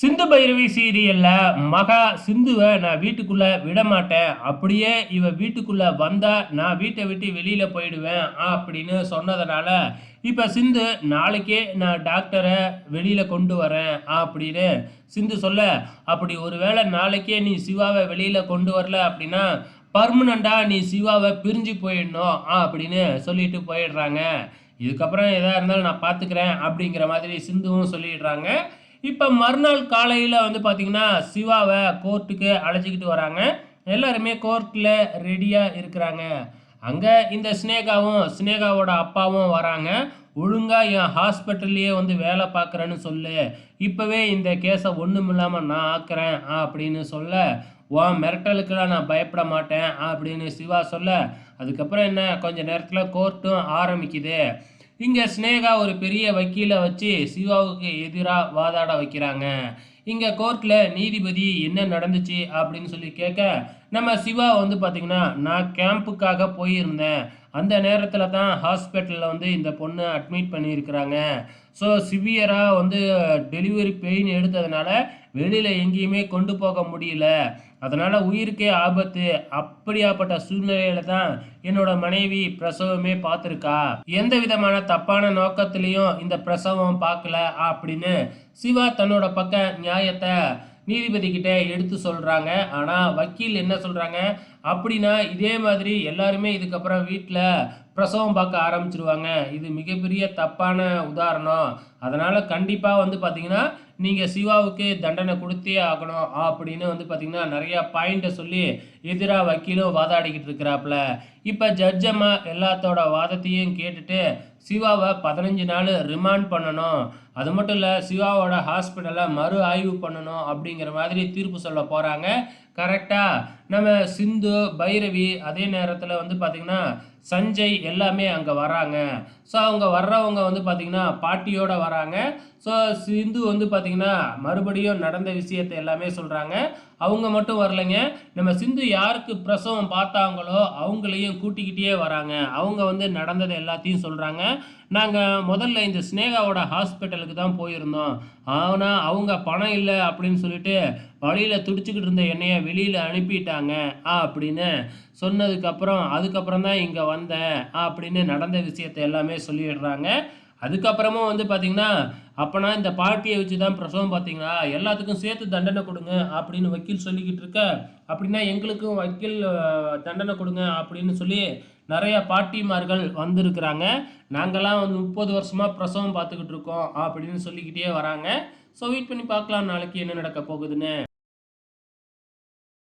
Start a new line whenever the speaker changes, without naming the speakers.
சிந்து பைரவி சீரியல்ல மகா சிந்துவை நான் வீட்டுக்குள்ள விட மாட்டேன், அப்படியே இவ வீட்டுக்குள்ள வந்தா நான் வீட்டை விட்டு வெளியில போயிடுவேன் அப்படின்னு சொன்னதுனால இப்ப சிந்து நாளைக்கே நான் டாக்டரை வெளியில கொண்டு வரேன் அப்படின்னு சிந்து சொல்ல, அப்படி ஒருவேளை நாளைக்கே நீ சிவாவை வெளியில கொண்டு வரல அப்படின்னா பர்மனண்டா நீ சிவாவை பிரிஞ்சு போயிடணும் அப்படின்னு சொல்லிட்டு போயிடுறாங்க. இதுக்கப்புறம் எதா இருந்தாலும் நான் பார்த்துக்கிறேன் அப்படிங்கிற மாதிரி சிந்துவும் சொல்லிடுறாங்க. இப்போ மறுநாள் காலையில் வந்து பார்த்தீங்கன்னா சிவாவை கோர்ட்டுக்கு அழைச்சிக்கிட்டு வராங்க. எல்லாருமே கோர்ட்டில் ரெடியாக இருக்கிறாங்க. அங்கே இந்த ஸ்னேகாவோட அப்பாவும் வராங்க. ஒழுங்காக என் ஹாஸ்பிட்டல்லையே வந்து வேலை பார்க்குறேன்னு சொல்லு, இப்போவே இந்த கேஸை ஒன்றும் இல்லாமல் நான் ஆக்குறேன் அப்படின்னு சொல்ல, உன் மிரட்டலுக்கெல்லாம் நான் பயப்பட மாட்டேன் அப்படின்னு சிவா சொல்ல, அதுக்கப்புறம் என்ன கொஞ்ச நேரத்தில் கோர்ட்டும் ஆரம்பிக்குது. இங்கே ஸ்னேகா ஒரு பெரிய வக்கீலை வச்சு சிவாவுக்கு எதிராக வாதாட வைக்கிறாங்க. இங்கே கோர்ட்டில் நீதிபதி என்ன நடந்துச்சு அப்படின்னு சொல்லி கேட்க, நம்ம சிவா வந்து பார்த்திங்கன்னா நான் கேம்புக்காக போயிருந்தேன், அந்த நேரத்தில் தான் ஹாஸ்பிட்டலில் வந்து இந்த பொண்ணை அட்மிட் பண்ணியிருக்கிறாங்க. ஸோ சிவியராக வந்து டெலிவரி பெயின் எடுத்ததுனால வெளியில் எங்கேயுமே கொண்டு போக முடியல, அதனால் உயிருக்கே ஆபத்து. அப்படியாப்பட்ட சூழ்நிலையில தான் என்னோட மனைவி பிரசவமே பார்த்துருக்கா, எந்த விதமான தப்பான நோக்கத்திலையும் இந்த பிரசவம் பார்க்கல அப்படின்னு சிவா தன்னோட பக்க நியாயத்தை நீதிபதி கிட்ட எடுத்து சொல்கிறாங்க. ஆனால் வக்கீல் என்ன சொல்கிறாங்க அப்படின்னா, இதே மாதிரி எல்லாருமே இதுக்கப்புறம் வீட்டில் பிரசவம் பார்க்க ஆரம்பிச்சிருவாங்க, இது மிகப்பெரிய தப்பான உதாரணம், அதனால் கண்டிப்பாக வந்து பார்த்திங்கன்னா நீங்கள் சிவாவுக்கு தண்டனை கொடுத்தே ஆகணும் அப்படின்னு வந்து பார்த்திங்கன்னா நிறையா பாயிண்ட்டை சொல்லி எதிராக வக்கீலும் வாதாடிக்கிட்டு இருக்கிறாப்புல. இப்போ ஜட்ஜம்மா எல்லாத்தோட வாதத்தையும் கேட்டுட்டு சிவாவை 15 நாள் ரிமாண்ட் பண்ணணும், அது மட்டும் இல்லை சிவாவோட ஹாஸ்பிட்டலை மறு ஆய்வு பண்ணணும் அப்படிங்கிற மாதிரி தீர்ப்பு சொல்ல போகிறாங்க. கரெக்டாக நம்ம சிந்து, பைரவி, அதே நேரத்தில் வந்து பார்த்திங்கன்னா சஞ்சய் எல்லாமே அங்கே வராங்க. ஸோ அவங்க வர்றவங்க வந்து பார்த்திங்கன்னா பாட்டியோடு வராங்க. ஸோ சிந்து வந்து பார்த்திங்கன்னா மறுபடியும் நடந்த விஷயத்தை எல்லாமே சொல்கிறாங்க. அவங்க மட்டும் வரலைங்க, நம்ம சிந்து யாருக்கு பிரசவம் பார்த்தாங்களோ அவங்களையும் கூட்டிக்கிட்டே வராங்க. அவங்க வந்து நடந்ததை எல்லாத்தையும் சொல்கிறாங்க. நாங்கள் முதல்ல இந்த ஸ்னேகாவோட ஹாஸ்பிட்டலுக்கு தான் போயிருந்தோம், ஆனால் அவங்க பணம் இல்லை அப்படின்னு சொல்லிட்டு வழியில் துடிச்சிக்கிட்டு இருந்த என்னையை வெளியில் அனுப்பிட்டாங்க அப்படின்னு சொன்னதுக்கப்புறம் அதுக்கப்புறம் தான் இங்கே வந்தேன் அப்படின்னு நடந்த விஷயத்தை எல்லாமே சொல்லிடுறாங்க. அதுக்கப்புறமும் வந்து பார்த்திங்கன்னா, அப்போனா இந்த பார்ட்டியை வச்சு தான் பிரசவம் பார்த்தீங்களா, எல்லாத்துக்கும் சேர்த்து தண்டனை கொடுங்க அப்படின்னு வக்கீல் சொல்லிக்கிட்டு இருக்க, அப்படின்னா எங்களுக்கும் வக்கீல் தண்டனை கொடுங்க அப்படின்னு சொல்லி நிறையா பாட்டிமார்கள் வந்திருக்கிறாங்க. நாங்கள்லாம் வந்து 30 வருஷமாக பிரசவம் பார்த்துக்கிட்டு இருக்கோம் அப்படின்னு சொல்லிக்கிட்டே வராங்க. ஸோ வெயிட் பண்ணி பார்க்கலாம் நாளைக்கு என்ன நடக்க போகுதுன்னு.